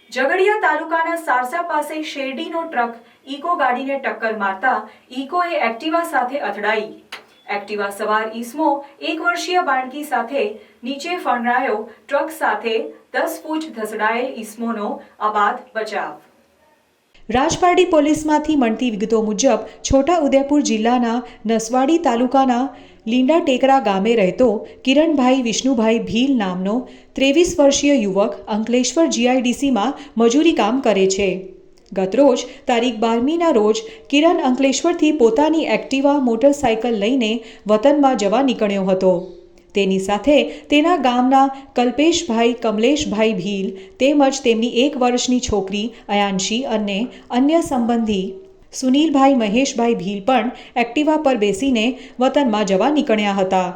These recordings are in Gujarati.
ઝઘડિયા તાલુકાના સારસા પાસે શેરડીનો ટ્રક ઇકો ગાડીને ટક્કર મારતા ઇકોએ એક્ટિવા સાથે અથડાઈ। એક્ટિવા સવાર ઈસમો 1 વર્ષીય બાળકી સાથે નીચે ફંગરાયો। ટ્રક સાથે 10 ફૂટ ધસડાયેલ ઈસમોનો અબાધ બચાવ। રાજપારડી પોલીસમાંથી મળતી વિગતો મુજબ છોટાઉદેપુર જિલ્લાના નસવાડી તાલુકાના લીંડા ટેકરા ગામે રહેતો કિરણભાઈ વિષ્ણુભાઈ ભીલ નામનો 23 વર્ષીય યુવક અંકલેશ્વર જીઆઈડીસીમાં મજૂરી કામ કરે છે। ગતરોજ તારીખ 12મીના રોજ કિરણ અંકલેશ્વરથી પોતાની એક્ટિવા મોટરસાયકલ લઈને વતનમાં જવા નીકળ્યો હતો। તેની સાથે તેના ગામના કલ્પેશભાઈ કમલેશભાઈ ભીલ તેમજ તેમની 1 વર્ષની છોકરી અયાંશી અને અન્ય સંબંધી સુનિલભાઈ મહેશભાઈ ભીલ પણ એક્ટિવા પર બેસીને વતનમાં જવા નીકળ્યા હતા।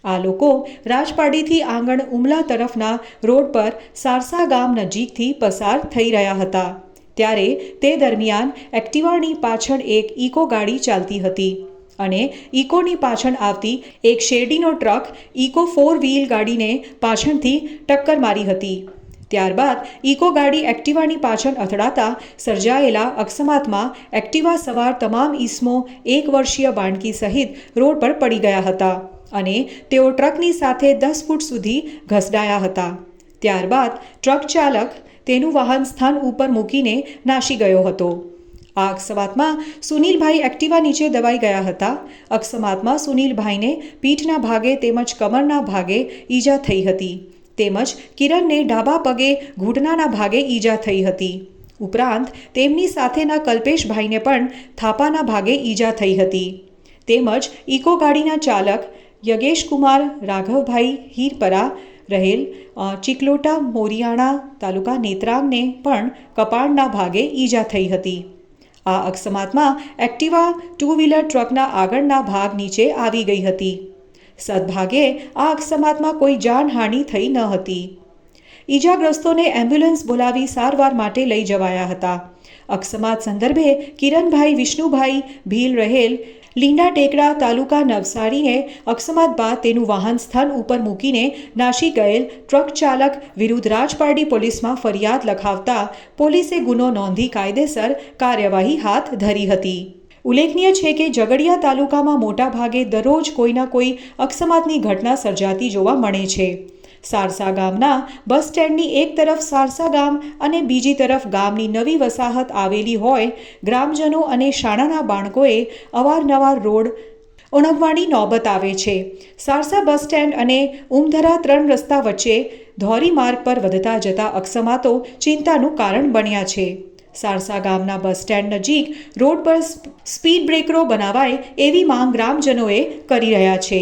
આ લોકો રાજપારડીથી આંગણ ઉમલા તરફના રોડ પર સારસા ગામ નજીકથી પસાર થઈ રહ્યા હતા। ત્યારે તે દરમિયાન એક્ટિવાની પાછળ એક ઇકો ગાડી ચાલતી હતી અને ઇકોની પાછળ આવતી એક શેરડીનો ટ્રક ઇકો 4 વ્હીલ ગાડીને પાછળથી ટક્કર મારી હતી। ત્યારબાદ ઇકો ગાડી એક્ટિવાની પાછળ અથડાતા સર્જાયેલા અકસ્માતમાં એક્ટિવા સવાર તમામ ઈસમો 1 વર્ષીય બાળકી સહિત રોડ પર પડી ગયા હતા અને તેઓ ટ્રકની સાથે 10 ફૂટ સુધી ઘસડાયા હતા। ત્યારબાદ ટ્રક ચાલક તેનું વાહન સ્થાન ઉપર મૂકીને નાસી ગયો હતો। આ અકસ્માતમાં સુનિલભાઈ એક્ટિવા નીચે દબાઈ ગયા હતા। અકસ્માતમાં સુનિલભાઈને પીઠના ભાગે તેમજ કમરના ભાગે ઈજા થઈ હતી તેમજ કિરણને ડાબા પગે ઘૂંટણાના ભાગે ઈજા થઈ હતી। ઉપરાંત તેમની સાથેના કલ્પેશભાઈને પણ થાપાના ભાગે ઈજા થઈ હતી તેમજ ઇકો ગાડીના ચાલક યગેશકુમાર રાઘવભાઈ હીરપરા રહેલ ચિકલોટા મોરિયાણા તાલુકા નેત્રાંગને પણ કપાળના ભાગે ઈજા થઈ હતી। આ અકસ્માતમાં એક્ટિવા 2 વ્હીલર ટ્રકના આગળના ભાગ નીચે આવી ગઈ હતી। સદભાગે આ અકસ્માતમાં કોઈ જાનહાનિ થઈ ન હતી। ઈજાગ્રસ્તોને એમ્બ્યુલન્સ બોલાવી સારવાર માટે લઈ જવાયા હતા। અકસ્માત સંદર્ભે કિરણભાઈ વિષ્ણુભાઈ ભીલ રહેલ લીંડા ટેકરા તાલુકા નવસારીએ અકસ્માત બાદ તેનું વાહન સ્થાન ઉપર મૂકીને નાસી ગયેલ ટ્રક ચાલક વિરુદ્ધ રાજપારડી પોલીસમાં ફરિયાદ લખાવતા પોલીસે ગુનો નોંધી કાયદેસર કાર્યવાહી હાથ ધરી હતી। ઉલ્લેખનીય છે કે ઝઘડિયા તાલુકામાં મોટા ભાગે દરરોજ કોઈના કોઈ અકસ્માતની ઘટના સર્જાતી જોવા મળે છે। સારસા ગામના બસ સ્ટેન્ડની એક તરફ સારસા ગામ અને બીજી તરફ ગામની નવી વસાહત આવેલી હોય ગ્રામજનો અને શાળાના બાળકોએ અવારનવાર રોડ ઓળંગવાની નોબત આવે છે। સારસા બસ સ્ટેન્ડ અને ઉમધરા 3 રસ્તા વચ્ચે ધોરી માર્ગ પર વધતા જતા અકસ્માતો ચિંતાનું કારણ બન્યા છે। સારસા ગામના બસ સ્ટેન્ડ નજીક રોડ પર સ્પીડ બ્રેકરો બનાવાય એવી માંગ ગ્રામજનોએ કરી રહ્યા છે।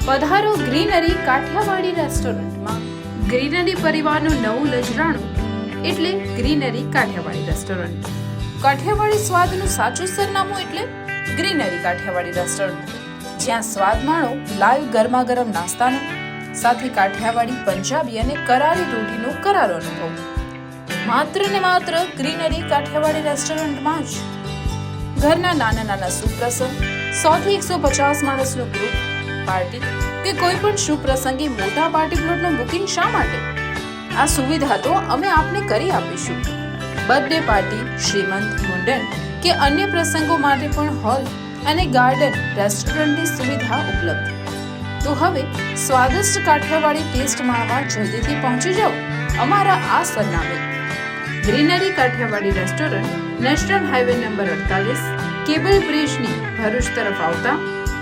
પધારો ગ્રીનરી કાઠિયાવાડી રેસ્ટોરન્ટમાં। ગ્રીનરી પરિવારનું નવું નજરાણું એટલે ગ્રીનરી કાઠિયાવાડી રેસ્ટોરન્ટ। કાઠિયાવાડી સ્વાદનું સાચું સરનામું એટલે ગ્રીનરી કાઠિયાવાડી રેસ્ટોરન્ટ, જ્યાં સ્વાદ માણો લાઈવ ગરમા ગરમ નાસ્તાનો સાથે કાઠિયાવાડી, પંજાબી અને કરારી રોટીનો કરારો અનુભવ। માત્ર ને માત્ર ગ્રીનરી કાઠિયાવાડી રેસ્ટોરન્ટમાં જ ઘરના નાના નાના સુપ્રસંગ, 100 થી 150 માણસનું ગ્રુપ પાર્ટી કે કોઈ પણ શુભ પ્રસંગે મોટા પાર્ટી પ્લોટનું બુકિંગ શા માટે? આ સુવિધા તો અમે આપને કરી આપીશું। બર્થડે પાર્ટી, શ્રીમંત, મુંડન કે અન્ય પ્રસંગો માટે પણ હોલ અને ગાર્ડન રેસ્ટોરન્ટની સુવિધા ઉપલબ્ધ। તો હવે સ્વાદિષ્ટ કાઠિયાવાડી ટેસ્ટ માણવા જલ્દીથી પહોંચી જાઓ અમારા આ સરનામે। Greenery Kathiawadi restaurant, national highway number 48, cable બ્રિજની ભરૂચ તરફ આવતા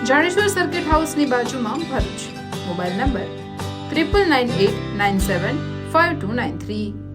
જાડેશ્વર સર્કિટ હાઉસની બાજુમાં ભરૂચ। Mobile number 9998975293।